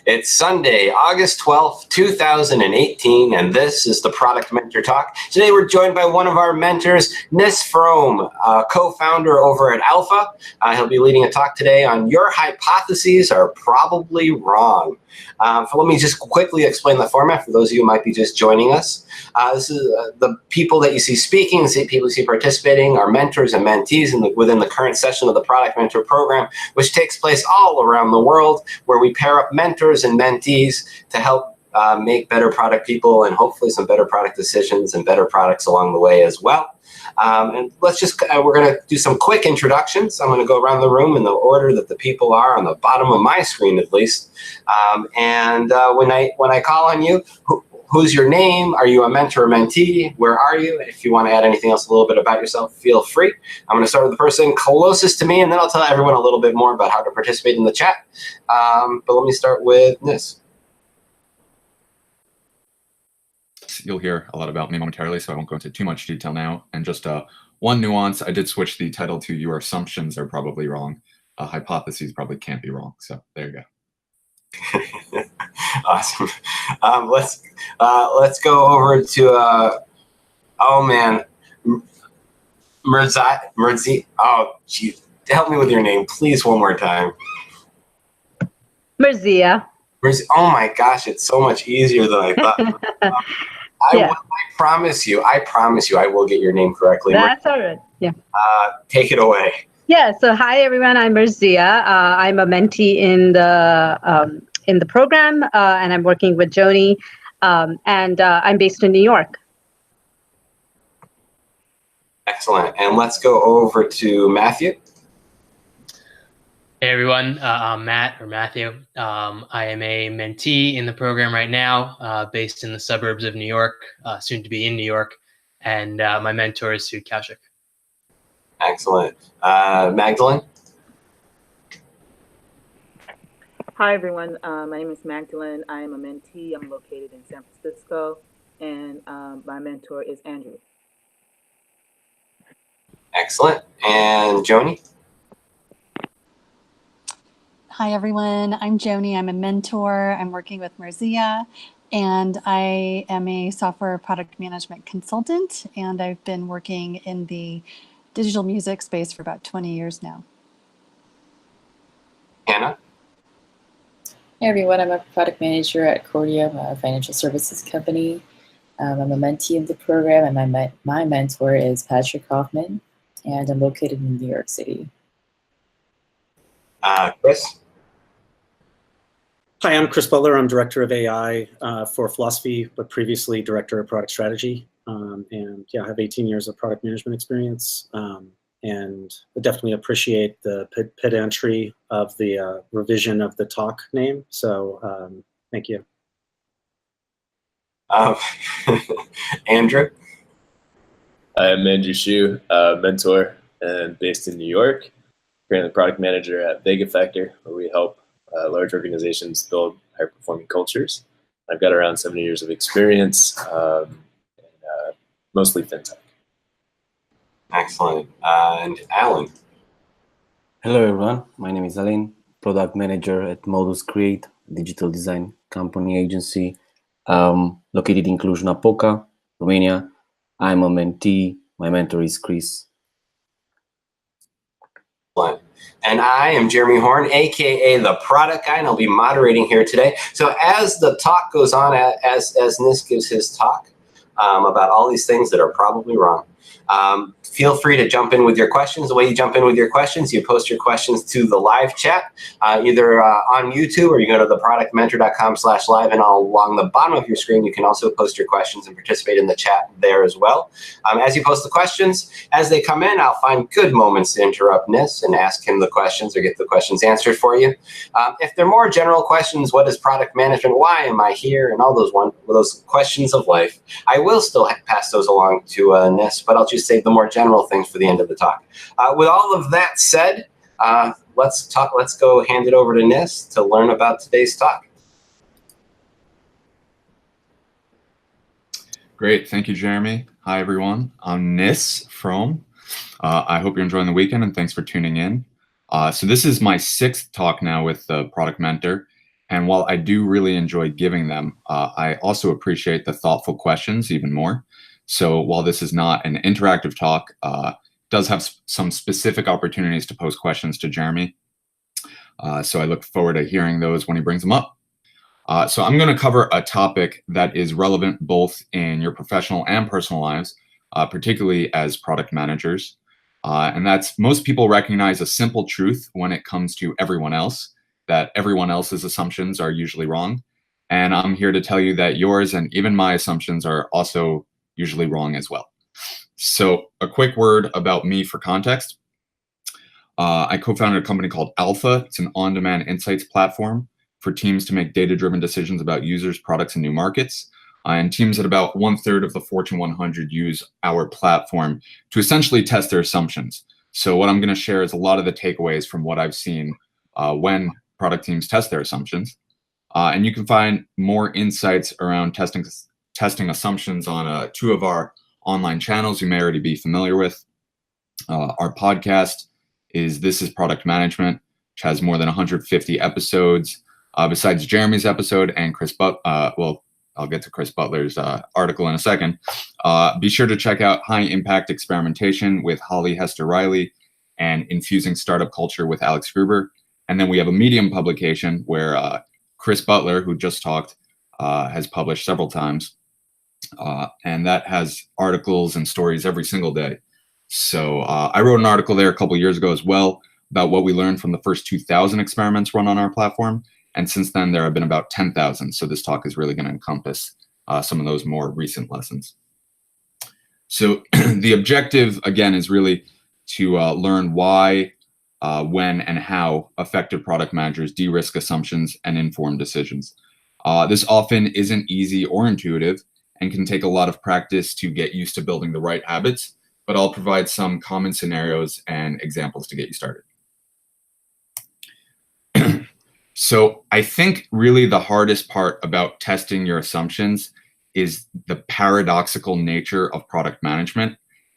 It's Sunday, August 12th, 2018, and this is the Product Mentor Talk. Today we're joined by one of our mentors, Nis Frome, co-founder over at Alpha. He'll be leading a talk today on your hypotheses are probably wrong. So let me just quickly explain the format for those of you who might be just joining us. This is the people that you see speaking, the people you see participating are mentors and mentees within the current session of the Product Mentor program, which takes place all around the world, where we pair up mentors and mentees to help make better product people and hopefully some better product decisions and better products along the way as well. And let's just, we're going to do some quick introductions. I'm going to go around the room in the order that the people are on the bottom of my screen, at least. When I call on you, who's your name? Are you a mentor or mentee? Where are you? If you want to add anything else a little bit about yourself, feel free. I'm going to start with the person closest to me, and then I'll tell everyone a little bit more about how to participate in the chat. But let me start with Nis. You'll hear a lot about me momentarily, so I won't go into too much detail now. And just one nuance, I did switch the title to Your Assumptions Are Probably Wrong. Hypotheses probably can't be wrong. So there you go. Awesome. Let's go over to oh man, Merzi. Oh geez, help me with your name, please, one more time. Merzia. Oh my gosh, it's so much easier than I thought. I promise you, I will get your name correctly. That's all right. Yeah. Take it away. Yeah. So hi everyone, I'm Merzia. I'm a mentee in the program, and I'm working with Joni, and I'm based in New York. Excellent. And let's go over to Matthew. Hey everyone, I'm Matt or Matthew. I am a mentee in the program right now, based in the suburbs of New York, soon to be in New York, and my mentor is Sue Kaushik. Excellent. Magdalene? Hi everyone, my name is Magdalene. I am a mentee. I'm located in San Francisco, and my mentor is Andrew. Excellent. And Joni? Hi everyone, I'm Joni. I'm a mentor. I'm working with Merzia, and I am a software product management consultant, and I've been working in the digital music space for about 20 years now. Hannah? Hey everyone, I'm a product manager at Cordium, a financial services company. I'm a mentee in the program, and my mentor is Patrick Hoffman, and I'm located in New York City. Chris? Hi, I'm Chris Butler. I'm Director of AI for Philosophy, but previously Director of Product Strategy. And yeah, I have 18 years of product management experience, and I definitely appreciate the pedantry of the revision of the talk name. So thank you. Andrew? I'm Andrew Shu, mentor and based in New York. Currently product manager at Vega Factor, where we help large organizations build high-performing cultures. I've got around 70 years of experience, mostly fintech. Excellent. And Alan? Hello everyone, my name is Alan, product manager at Modus Create, digital design company agency located in Cluj-Napoca, Romania. I'm a mentee. My mentor is Chris. And I am Jeremy Horn, aka the Product Guy, and I'll be moderating here today. So as the talk goes on, as Nis gives his talk about all these things that are probably wrong, feel free to jump in with your questions. The way you jump in with your questions, you post your questions to the live chat, either on YouTube, or you go to theproductmentor.com/live, and along the bottom of your screen, you can also post your questions and participate in the chat there as well. As you post the questions, as they come in, I'll find good moments to interrupt Nis and ask him the questions or get the questions answered for you. If they're more general questions, what is product management? Why am I here? And all those questions of life, I will still pass those along to Nis, but I'll just save the more general things for the end of the talk. With all of that said, let's go hand it over to Nis to learn about today's talk. Great, thank you, Jeremy. Hi, everyone. I'm Nis Frome. I hope you're enjoying the weekend, and thanks for tuning in. So this is my 6th talk now with the Product Mentor, And while I do really enjoy giving them, I also appreciate the thoughtful questions even more. So while this is not an interactive talk, it does have some specific opportunities to pose questions to Jeremy. So I look forward to hearing those when he brings them up. So I'm going to cover a topic that is relevant both in your professional and personal lives, particularly as product managers. And that's most people recognize a simple truth when it comes to everyone else, that everyone else's assumptions are usually wrong. And I'm here to tell you that yours and even my assumptions are also usually wrong as well. So a quick word about me for context. I co-founded a company called Alpha. It's an on-demand insights platform for teams to make data-driven decisions about users, products, and new markets. And teams at about 1/3 of the Fortune 100 use our platform to essentially test their assumptions. So what I'm going to share is a lot of the takeaways from what I've seen when product teams test their assumptions. And you can find more insights around testing assumptions on 2 of our online channels you may already be familiar with. Our podcast is This is Product Management, which has more than 150 episodes. Besides Jeremy's episode and Chris well, I'll get to Chris Butler's article in a second. Be sure to check out High Impact Experimentation with Holly Hester Riley and Infusing Startup Culture with Alex Gruber. And then we have a Medium publication where Chris Butler, who just talked, has published several times. And that has articles and stories every single day. So I wrote an article there a couple years ago as well about what we learned from the first 2,000 experiments run on our platform. And since then, there have been about 10,000. So this talk is really going to encompass some of those more recent lessons. So the objective, again, is really to learn why, when, and how effective product managers de-risk assumptions and inform decisions. This often isn't easy or intuitive and can take a lot of practice to get used to building the right habits, but I'll provide some common scenarios and examples to get you started. So I think really the hardest part about testing your assumptions is the paradoxical nature of product management.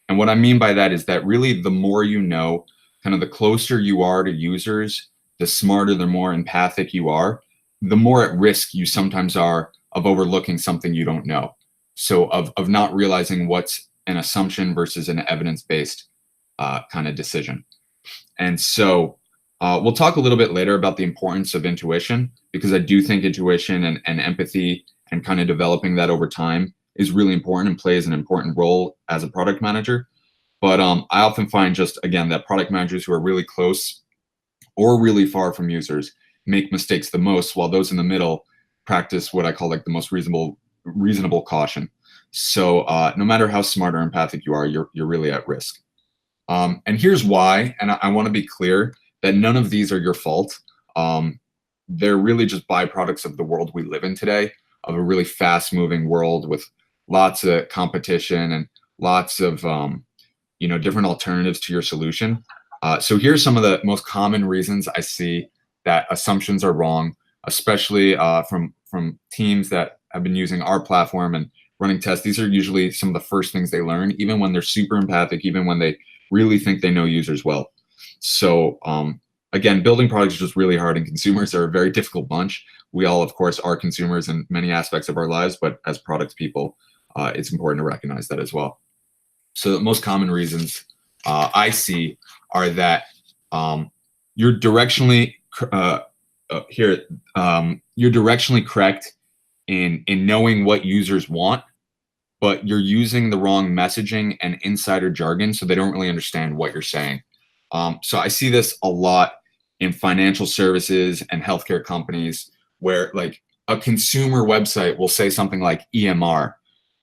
And what I mean by that is that really the more you know, kind of the closer you are to users, the smarter, the more empathic you are, the more at risk you sometimes are of overlooking something you don't know. So of not realizing what's an assumption versus an evidence-based kind of decision. And so we'll talk a little bit later about the importance of intuition, because I do think intuition and empathy and kind of developing that over time is really important and plays an important role as a product manager. But I often find just, again, that product managers who are really close or really far from users make mistakes the most, while those in the middle practice what I call like the most reasonable caution. So no matter how smart or empathic you are, you're really at risk. And here's why, and I want to be clear that none of these are your fault. They're really just byproducts of the world we live in today, of a really fast-moving world with lots of competition and lots of different alternatives to your solution. So here's some of the most common reasons I see that assumptions are wrong, especially from teams that have been using our platform and running tests. These are usually some of the first things they learn, even when they're super empathic, even when they really think they know users well. So again, building products is just really hard, and consumers are a very difficult bunch. We all, of course, are consumers in many aspects of our lives, but as product people, it's important to recognize that as well. So the most common reasons I see are that you're directionally correct in knowing what users want, but you're using the wrong messaging and insider jargon, so they don't really understand what you're saying. So I see this a lot in financial services and healthcare companies, where like a consumer website will say something like EMR,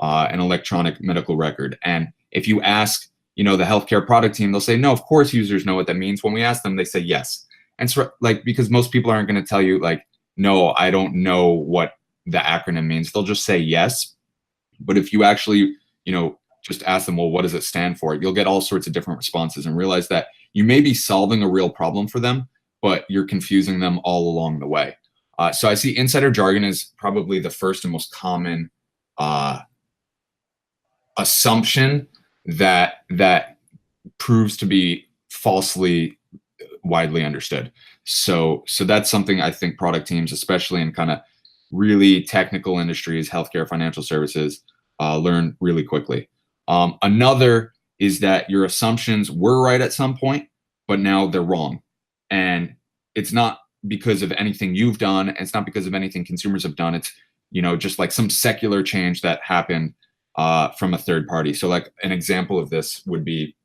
an electronic medical record. And if you ask, the healthcare product team, they'll say, no, of course users know what that means. When we ask them, they say yes. And so because most people aren't going to tell you like, no, I don't know what the acronym means. They'll just say yes. But if you actually, just ask them, well, what does it stand for? You'll get all sorts of different responses and realize that you may be solving a real problem for them, but you're confusing them all along the way. So I see insider jargon is probably the first and most common assumption that proves to be falsely widely understood. So that's something I think product teams, especially in kind of really technical industries, healthcare, financial services, learn really quickly. Another is that your assumptions were right at some point, but now they're wrong. And it's not because of anything you've done. And it's not because of anything consumers have done. It's, just like some secular change that happened from a third party. So like an example of this would be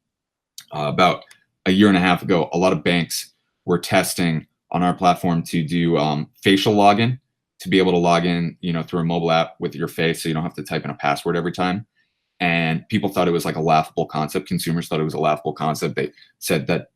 about a year and a half ago, a lot of banks were testing on our platform to do facial login, to be able to log in, through a mobile app with your face, so you don't have to type in a password every time. And people thought it was like a laughable concept. Consumers thought it was a laughable concept. They said that,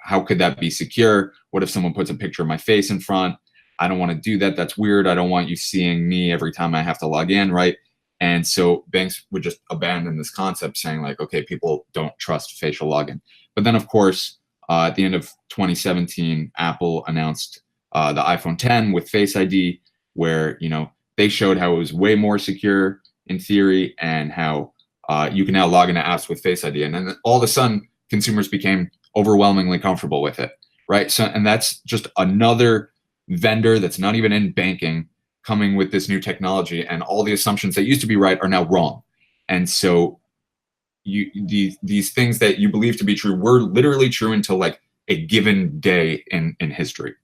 how could that be secure? What if someone puts a picture of my face in front? I don't want to do that. That's weird. I don't want you seeing me every time I have to log in, right? And so banks would just abandon this concept, saying like, okay, people don't trust facial login. But then, of course, at the end of 2017, Apple announced the iPhone 10 with Face ID, where they showed how it was way more secure in theory, and how you can now log into apps with Face ID. And then all of a sudden, consumers became overwhelmingly comfortable with it, right? So, and that's just another vendor that's not even in banking coming with this new technology, and all the assumptions that used to be right are now wrong. And so these things that you believe to be true were literally true until like a given day in history.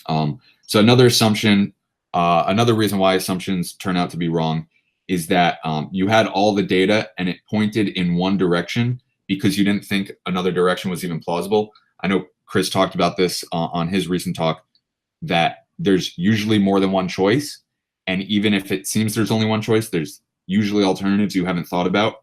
So another assumption, another reason why assumptions turn out to be wrong is that you had all the data and it pointed in one direction because you didn't think another direction was even plausible. I know Chris talked about this on his recent talk, that there's usually more than one choice. And even if it seems there's only one choice, there's usually alternatives you haven't thought about.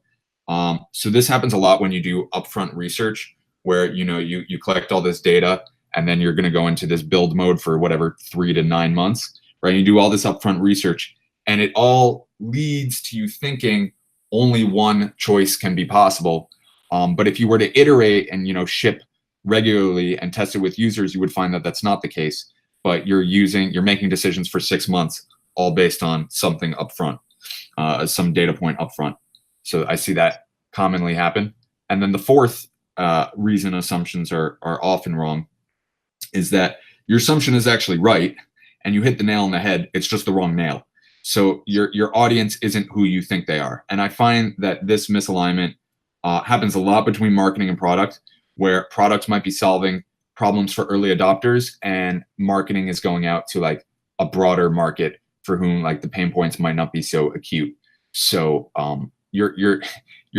So this happens a lot when you do upfront research, where you collect all this data and then you're going to go into this build mode for whatever 3 to 9 months, right? You do all this upfront research, and it all leads to you thinking only one choice can be possible. But if you were to iterate and ship regularly and test it with users, you would find that that's not the case. But you're making decisions for 6 months, all based on something upfront, some data point upfront. So I see that commonly happen. And then the fourth reason assumptions are often wrong is that your assumption is actually right, and you hit the nail on the head. It's just the wrong nail. So your audience isn't who you think they are. And I find that this misalignment happens a lot between marketing and product, where products might be solving problems for early adopters, and marketing is going out to like a broader market for whom like the pain points might not be so acute. So you're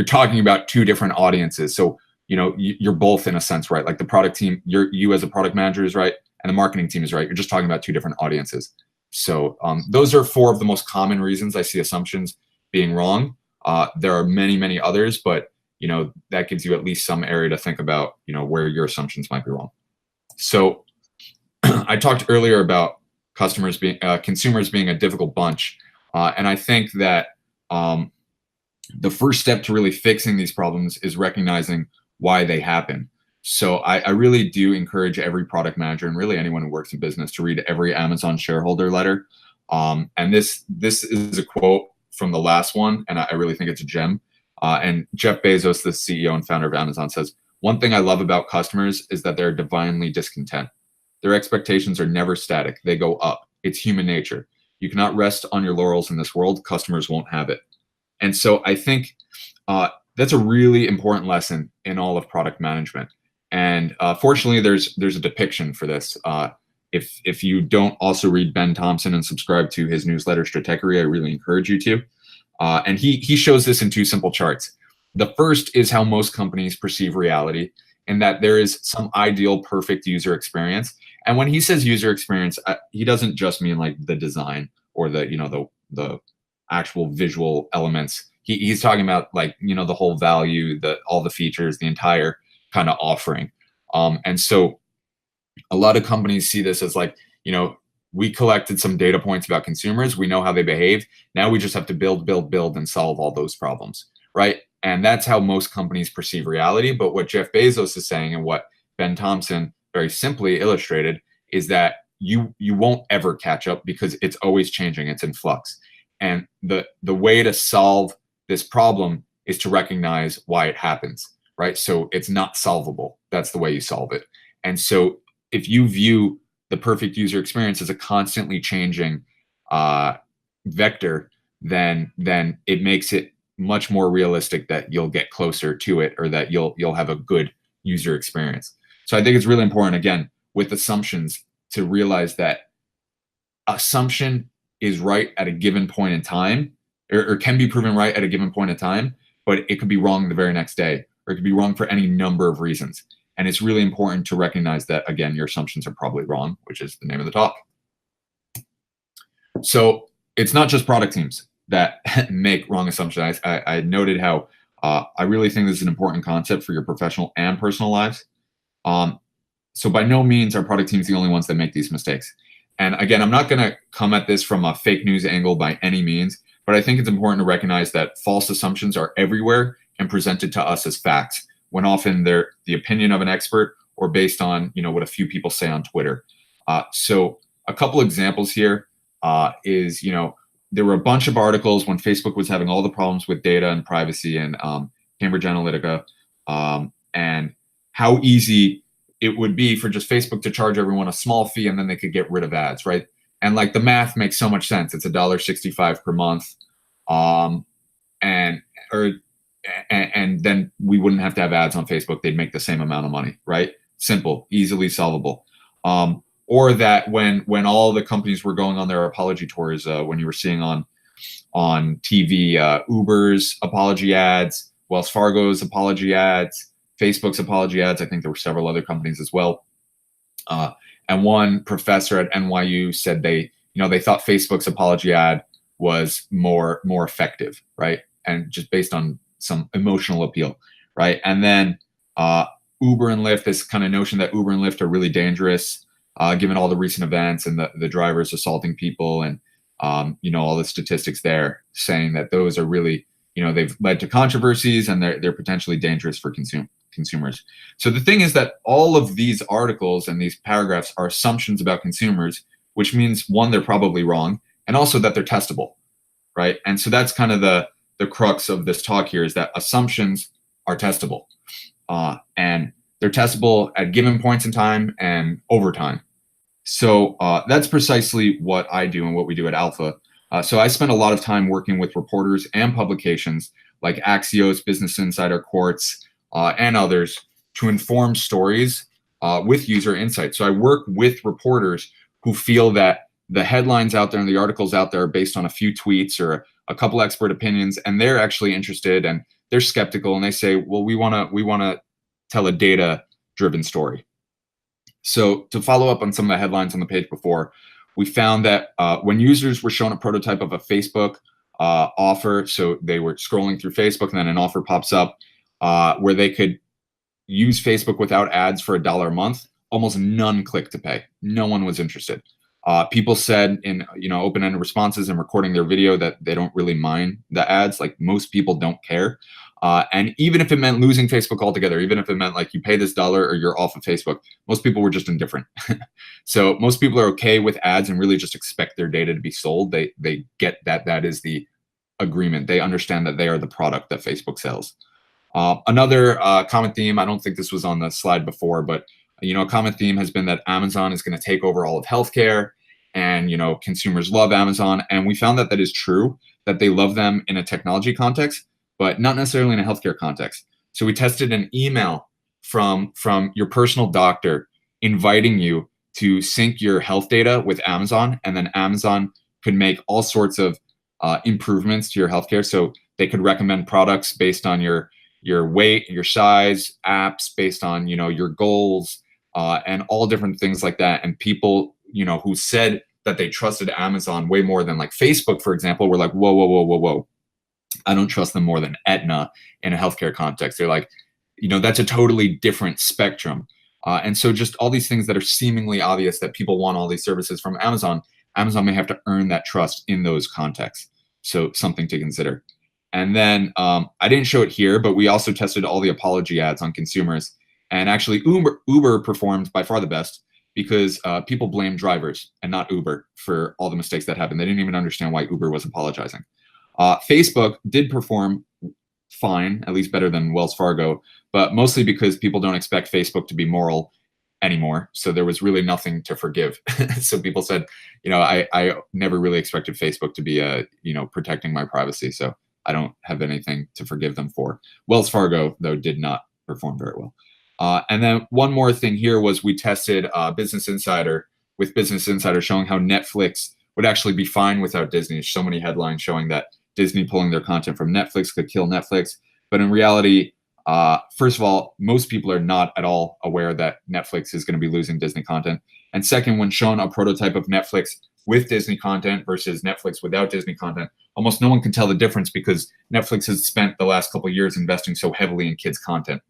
talking about two different audiences. So you're both in a sense right. Like the product team, you as a product manager is right, and the marketing team is right. You're just talking about two different audiences. So those are 4 of the most common reasons I see assumptions being wrong. There are many others, but that gives you at least some area to think about where your assumptions might be wrong. So I talked earlier about consumers being a difficult bunch, and I think that the first step to really fixing these problems is recognizing why they happen. So I really do encourage every product manager, and really anyone who works in business, to read every Amazon shareholder letter. And this is a quote from the last one, and I really think it's a gem. And Jeff Bezos, the CEO and founder of Amazon, says, "One thing I love about customers is that they're divinely discontent. Their expectations are never static. They go up. It's human nature. You cannot rest on your laurels in this world. Customers won't have it." And so I think that's a really important lesson in all of product management. And fortunately, there's a depiction for this. If you don't also read Ben Thompson and subscribe to his newsletter, Stratechery, I really encourage you to. And he shows this in 2 simple charts. The first is how most companies perceive reality, in that there is some ideal, perfect user experience. And when he says user experience, he doesn't just mean like the design or the actual visual elements. He's talking about like the whole value, all the features, the entire kind of offering. And so a lot of companies see this as like, we collected some data points about consumers. We know how they behave. Now we just have to build, and solve all those problems, right? And that's how most companies perceive reality. But what Jeff Bezos is saying, and what Ben Thompson very simply illustrated, is that you won't ever catch up, because it's always changing. It's in flux. And the way to solve this problem is to recognize why it happens, right? So it's not solvable. That's the way you solve it. And so if you view the perfect user experience as a constantly changing vector, then it makes it much more realistic that you'll get closer to it, or that you'll have a good user experience. So I think it's really important, again, with assumptions, to realize that assumption is right at a given point in time, or can be proven right at a given point in time, but it could be wrong the very next day, or it could be wrong for any number of reasons. And it's really important to recognize that, again, your assumptions are probably wrong, which is the name of the talk. So it's not just product teams that make wrong assumptions. I noted how I really think this is an important concept for your professional and personal lives. So by no means are product teams the only ones that make these mistakes. And again, I'm not going to come at this from a fake news angle by any means, but I think it's important to recognize that false assumptions are everywhere and presented to us as facts, when often they're the opinion of an expert or based on, you know, what a few people say on Twitter. So a couple examples here is, you know, there were a bunch of articles when Facebook was having all the problems with data and privacy and Cambridge Analytica, and how easy it would be for just Facebook to charge everyone a small fee and then they could get rid of ads, right? And like the math makes so much sense. It's $1.65 per month, and then we wouldn't have to have ads on Facebook. They'd make the same amount of money, right? Simple, easily solvable. Or that when all the companies were going on their apology tours, when you were seeing on TV, Uber's apology ads, Wells Fargo's apology ads, Facebook's apology ads. I think there were several other companies as well. And one professor at NYU said they thought Facebook's apology ad was more effective, right? And just based on some emotional appeal, right? And then Uber and Lyft, this kind of notion that Uber and Lyft are really dangerous, given all the recent events and the drivers assaulting people and, all the statistics there, saying that those are really, they've led to controversies and they're potentially dangerous for consumers. So the thing is that all of these articles and these paragraphs are assumptions about consumers, which means, one, they're probably wrong, and also that they're testable, right? And so that's kind of the crux of this talk here, is that assumptions are testable, and they're testable at given points in time and over time. So that's precisely what I do and what we do at Alpha. So I spend a lot of time working with reporters and publications like Axios, Business Insider, Quartz, and others to inform stories with user insight. So I work with reporters who feel that the headlines out there and the articles out there are based on a few tweets or a couple expert opinions, and they're actually interested and they're skeptical, and they say, well, we want to tell a data-driven story. So to follow up on some of the headlines on the page before, we found that when users were shown a prototype of a Facebook offer, so they were scrolling through Facebook and then an offer pops up where they could use Facebook without ads for $1 a month, almost none clicked to pay. No one was interested. People said in open-ended responses and recording their video that they don't really mind the ads. Like, most people don't care. And even if it meant losing Facebook altogether, even if it meant like you pay this $1 or you're off of Facebook, most people were just indifferent. So most people are okay with ads and really just expect their data to be sold. They get that is the agreement. They understand that they are the product that Facebook sells. Another common theme, I don't think this was on the slide before, but a common theme has been that Amazon is going to take over all of healthcare, and consumers love Amazon. And we found that is true, that they love them in a technology context, but not necessarily in a healthcare context. So we tested an email from your personal doctor inviting you to sync your health data with Amazon, and then Amazon could make all sorts of improvements to your healthcare. So they could recommend products based on your weight, your size, apps based on your goals, and all different things like that. And people who said that they trusted Amazon way more than like Facebook, for example, were like, whoa. I don't trust them more than Aetna in a healthcare context. They're like, that's a totally different spectrum. And so just all these things that are seemingly obvious, that people want all these services from Amazon, Amazon may have to earn that trust in those contexts. So something to consider. And then I didn't show it here, but we also tested all the apology ads on consumers. And actually Uber performed by far the best, because people blame drivers and not Uber for all the mistakes that happened. They didn't even understand why Uber was apologizing. Facebook did perform fine, at least better than Wells Fargo, but mostly because people don't expect Facebook to be moral. anymore. So there was really nothing to forgive. So people said, I never really expected Facebook to be, protecting my privacy. So I don't have anything to forgive them for. Wells Fargo, though, did not perform very well. And then one more thing here was we tested Business Insider with Business Insider showing how Netflix would actually be fine without Disney. So many headlines showing that Disney pulling their content from Netflix could kill Netflix. But in reality, first of all, most people are not at all aware that Netflix is going to be losing Disney content. And second, when shown a prototype of Netflix with Disney content versus Netflix without Disney content, almost no one can tell the difference because Netflix has spent the last couple of years investing so heavily in kids' content.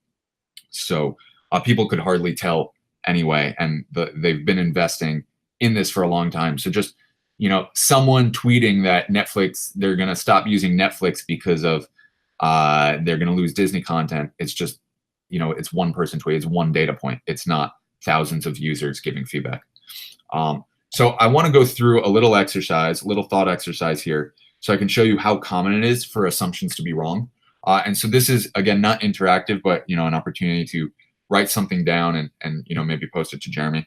So people could hardly tell anyway, and they've been investing in this for a long time. So just, someone tweeting that Netflix, they're going to stop using Netflix because of they're going to lose Disney content. It's just, it's one person tweet. It's one data point. It's not thousands of users giving feedback. So I want to go through a little exercise, a little thought exercise here, so I can show you how common it is for assumptions to be wrong. And so this is, again, not interactive, but, an opportunity to write something down and maybe post it to Jeremy.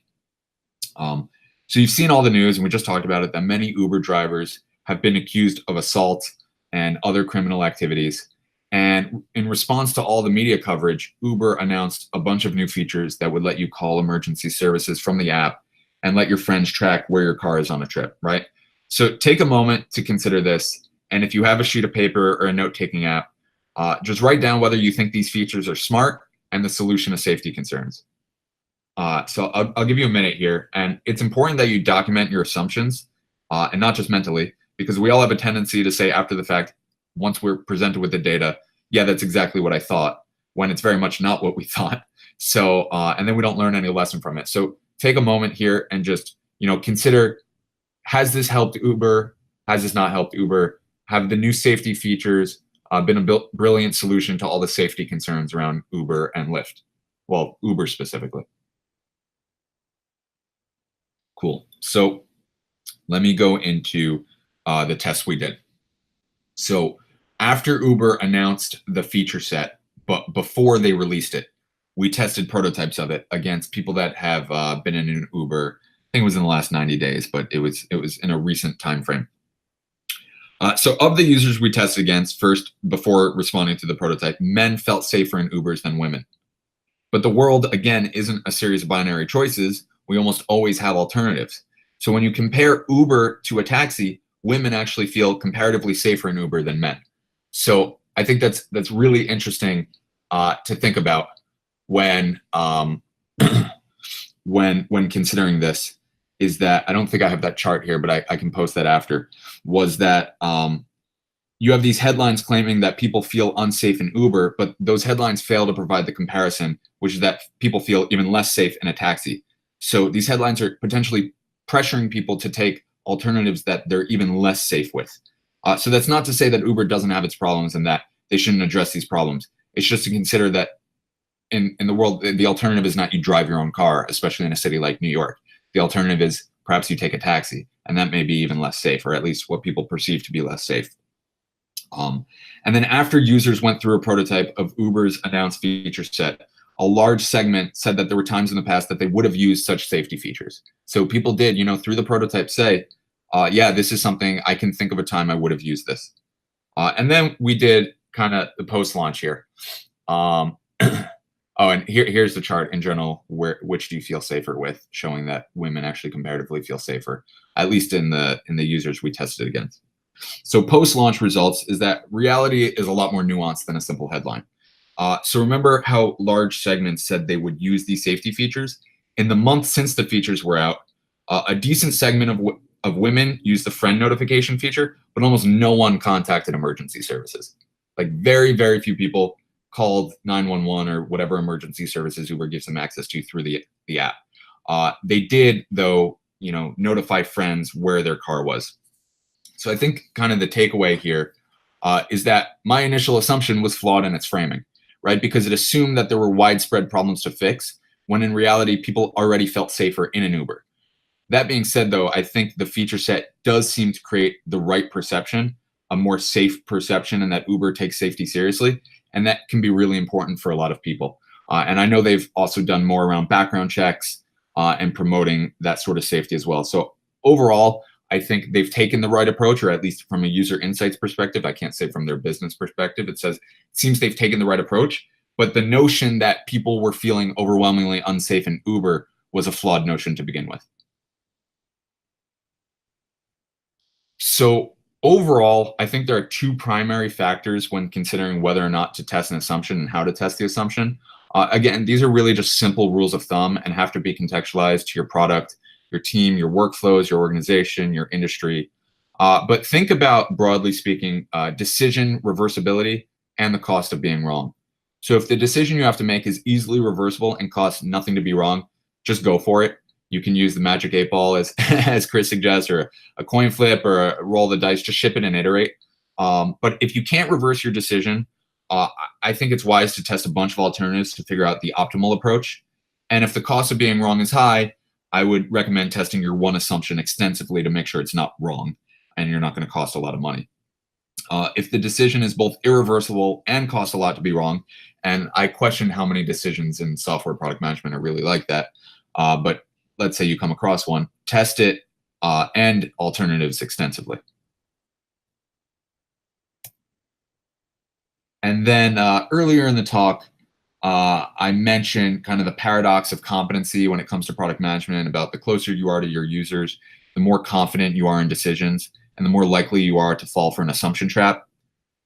So you've seen all the news, and we just talked about it, that many Uber drivers have been accused of assault and other criminal activities. And in response to all the media coverage, Uber announced a bunch of new features that would let you call emergency services from the app and let your friends track where your car is on a trip, right? So take a moment to consider this. And if you have a sheet of paper or a note-taking app, just write down whether you think these features are smart and the solution to safety concerns. So I'll give you a minute here. And it's important that you document your assumptions and not just mentally, because we all have a tendency to say after the fact, once we're presented with the data, yeah, that's exactly what I thought, when it's very much not what we thought. So, and then we don't learn any lesson from it. So take a moment here and just, consider, has this helped Uber? Has this not helped Uber? Have the new safety features been a brilliant solution to all the safety concerns around Uber and Lyft? Well, Uber specifically. Cool. So let me go into the tests we did. So after Uber announced the feature set, but before they released it, we tested prototypes of it against people that have been in an Uber. I think it was in the last 90 days, but it was in a recent time frame. So of the users we tested against, first, before responding to the prototype, men felt safer in Ubers than women. But the world, again, isn't a series of binary choices. We almost always have alternatives. So when you compare Uber to a taxi, women actually feel comparatively safer in Uber than men. So I think that's really interesting to think about when when considering this. Is that, I don't think I have that chart here, but I can post that after, was that you have these headlines claiming that people feel unsafe in Uber, but those headlines fail to provide the comparison, which is that people feel even less safe in a taxi. So these headlines are potentially pressuring people to take alternatives that they're even less safe with. So that's not to say that Uber doesn't have its problems and that they shouldn't address these problems. It's just to consider that in the world, the alternative is not you drive your own car, especially in a city like New York. The alternative is perhaps you take a taxi, and that may be even less safe, or at least what people perceive to be less safe. And then after users went through a prototype of Uber's announced feature set, a large segment said that there were times in the past that they would have used such safety features. So people did, through the prototype say, yeah, this is something I can think of a time I would have used this. And then we did kind of the post-launch here. Oh, and here's the chart in general, which do you feel safer with, showing that women actually comparatively feel safer, at least in the users we tested against. So post-launch results is that reality is a lot more nuanced than a simple headline. So remember how large segments said they would use these safety features? In the month since the features were out, a decent segment of women used the friend notification feature, but almost no one contacted emergency services. Like very, very few people called 911 or whatever emergency services Uber gives them access to through the app. They did, though, notify friends where their car was. So I think kind of the takeaway here is that my initial assumption was flawed in its framing, right? Because it assumed that there were widespread problems to fix, when in reality, people already felt safer in an Uber. That being said, though, I think the feature set does seem to create the right perception, a more safe perception, and that Uber takes safety seriously. And that can be really important for a lot of people. And I know they've also done more around background checks and promoting that sort of safety as well. So overall, I think they've taken the right approach, or at least from a user insights perspective. I can't say from their business perspective. It seems they've taken the right approach, but the notion that people were feeling overwhelmingly unsafe in Uber was a flawed notion to begin with. So overall, I think there are two primary factors when considering whether or not to test an assumption and how to test the assumption. Again, these are really just simple rules of thumb and have to be contextualized to your product, your team, your workflows, your organization, your industry. But think about, broadly speaking, decision reversibility and the cost of being wrong. So if the decision you have to make is easily reversible and costs nothing to be wrong, just go for it. You can use the magic 8-ball as Chris suggests, or a coin flip, or a roll the dice, just ship it and iterate. But if you can't reverse your decision, I think it's wise to test a bunch of alternatives to figure out the optimal approach. And if the cost of being wrong is high, I would recommend testing your one assumption extensively to make sure it's not wrong and you're not going to cost a lot of money. If the decision is both irreversible and costs a lot to be wrong, and I question how many decisions in software product management are really like that, but let's say you come across one, test it and alternatives extensively. And then earlier in the talk, I mentioned kind of the paradox of competency when it comes to product management, about the closer you are to your users, the more confident you are in decisions, and the more likely you are to fall for an assumption trap.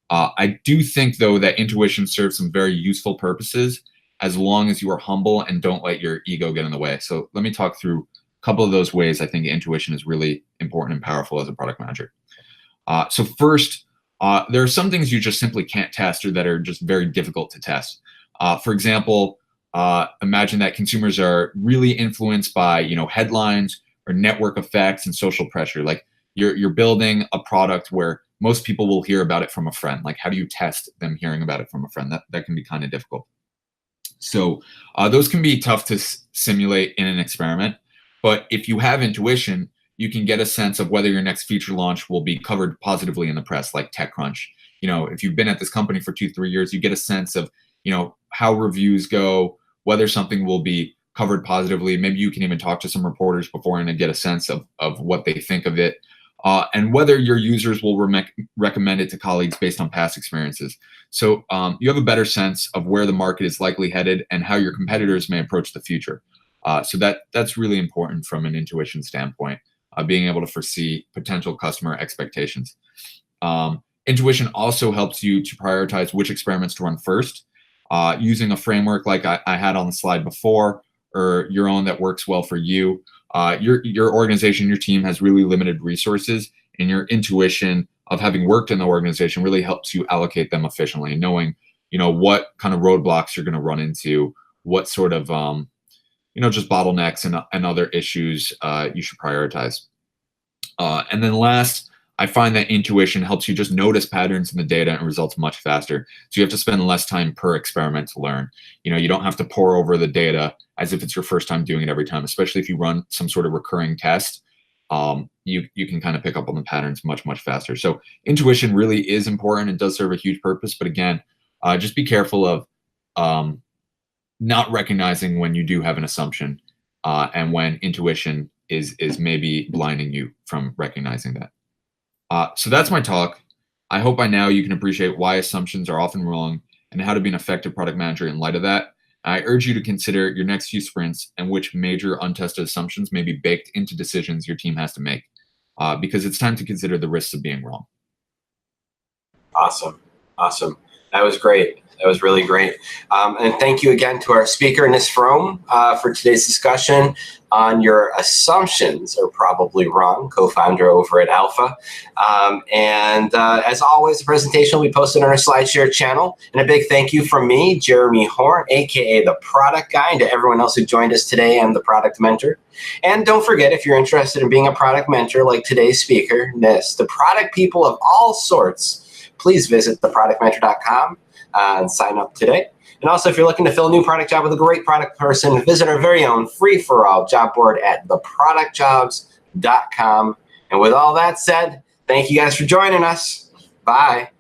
I do think, though, that intuition serves some very useful purposes as long as you are humble and don't let your ego get in the way. So let me talk through a couple of those ways I think intuition is really important and powerful as a product manager. So first, there are some things you just simply can't test, or that are just very difficult to test. For example, imagine that consumers are really influenced by, headlines or network effects and social pressure. Like you're building a product where most people will hear about it from a friend. Like, how do you test them hearing about it from a friend? That can be kind of difficult. So those can be tough to simulate in an experiment. But if you have intuition, you can get a sense of whether your next feature launch will be covered positively in the press, like TechCrunch. If you've been at this company for 2-3 years, you get a sense of, how reviews go, whether something will be covered positively. Maybe you can even talk to some reporters beforehand and get a sense of what they think of it, and whether your users will recommend it to colleagues based on past experiences. So you have a better sense of where the market is likely headed and how your competitors may approach the future. So that's really important from an intuition standpoint, being able to foresee potential customer expectations. Intuition also helps you to prioritize which experiments to run first, using a framework like I had on the slide before, or your own that works well for you. Your organization, your team has really limited resources, and your intuition of having worked in the organization really helps you allocate them efficiently, knowing, what kind of roadblocks you're going to run into, what sort of, just bottlenecks and other issues you should prioritize. And then last, I find that intuition helps you just notice patterns in the data and results much faster. So you have to spend less time per experiment to learn. You don't have to pore over the data as if it's your first time doing it every time, especially if you run some sort of recurring test. You can kind of pick up on the patterns much, much faster. So intuition really is important. It does serve a huge purpose. But again, just be careful of not recognizing when you do have an assumption and when intuition is maybe blinding you from recognizing that. So that's my talk. I hope by now you can appreciate why assumptions are often wrong and how to be an effective product manager in light of that. I urge you to consider your next few sprints and which major untested assumptions may be baked into decisions your team has to make, because it's time to consider the risks of being wrong. Awesome. That was great. That was really great. And thank you again to our speaker, Ms. Frome, for today's discussion on your assumptions are probably wrong, co-founder over at Alpha. And as always, the presentation will be posted on our SlideShare channel. And a big thank you from me, Jeremy Horn, aka the Product Guy, and to everyone else who joined us today and the Product Mentor. And don't forget, if you're interested in being a product mentor like today's speaker, Nis, the product people of all sorts, please visit theproductmentor.com. And sign up today. And also, if you're looking to fill a new product job with a great product person, visit our very own free-for-all job board at theproductjobs.com. And with all that said, thank you guys for joining us. Bye.